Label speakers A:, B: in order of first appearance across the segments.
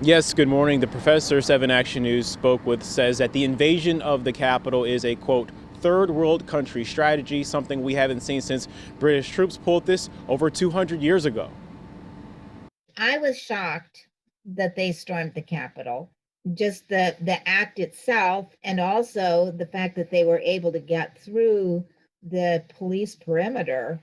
A: Yes, good morning. The professor, 7 Action News spoke with, says that the invasion of the Capitol is a, quote, third world country strategy, something we haven't seen since British troops pulled this over 200 years ago.
B: I was shocked that they stormed the Capitol. Just the act itself, and also the fact that they were able to get through the police perimeter,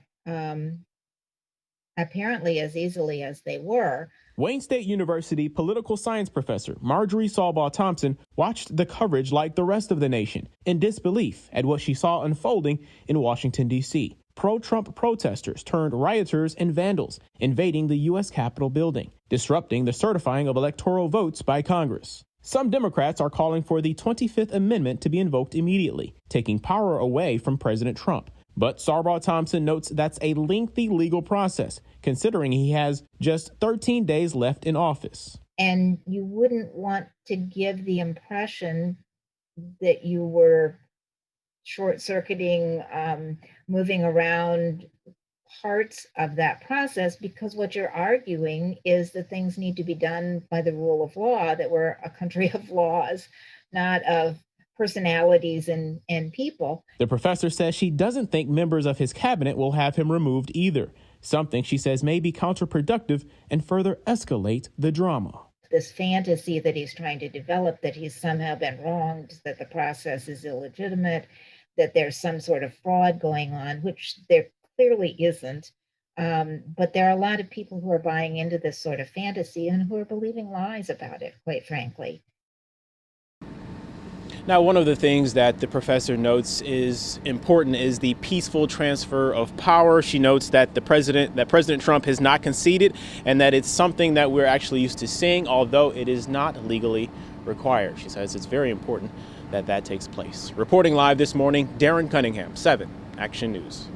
B: apparently as easily as they were.
C: Wayne State University political science professor Marjorie Sawbaugh Thompson watched the coverage like the rest of the nation, in disbelief at what she saw unfolding in Washington, D.C. Pro-Trump protesters turned rioters and vandals, invading the U.S. Capitol building, disrupting the certifying of electoral votes by Congress. Some Democrats are calling for the 25th Amendment to be invoked immediately, taking power away from President Trump. But Sawbaugh Thompson notes that's a lengthy legal process, considering he has just 13 days left in office.
B: And you wouldn't want to give the impression that you were short-circuiting, moving around parts of that process, because what you're arguing is that things need to be done by the rule of law, that we're a country of laws, not of personalities and people.
C: The professor says she doesn't think members of his cabinet will have him removed either, something she says may be counterproductive and further escalate the drama.
B: This fantasy that he's trying to develop, that he's somehow been wronged, that the process is illegitimate, that there's some sort of fraud going on, which there clearly isn't. But there are a lot of people who are buying into this sort of fantasy and who are believing lies about it, quite frankly.
A: Now, one of the things that the professor notes is important is the peaceful transfer of power. She notes that President Trump has not conceded, and that it's something that we're actually used to seeing, although it is not legally required. She says it's very important that that takes place. Reporting live this morning, Darren Cunningham, 7 Action News.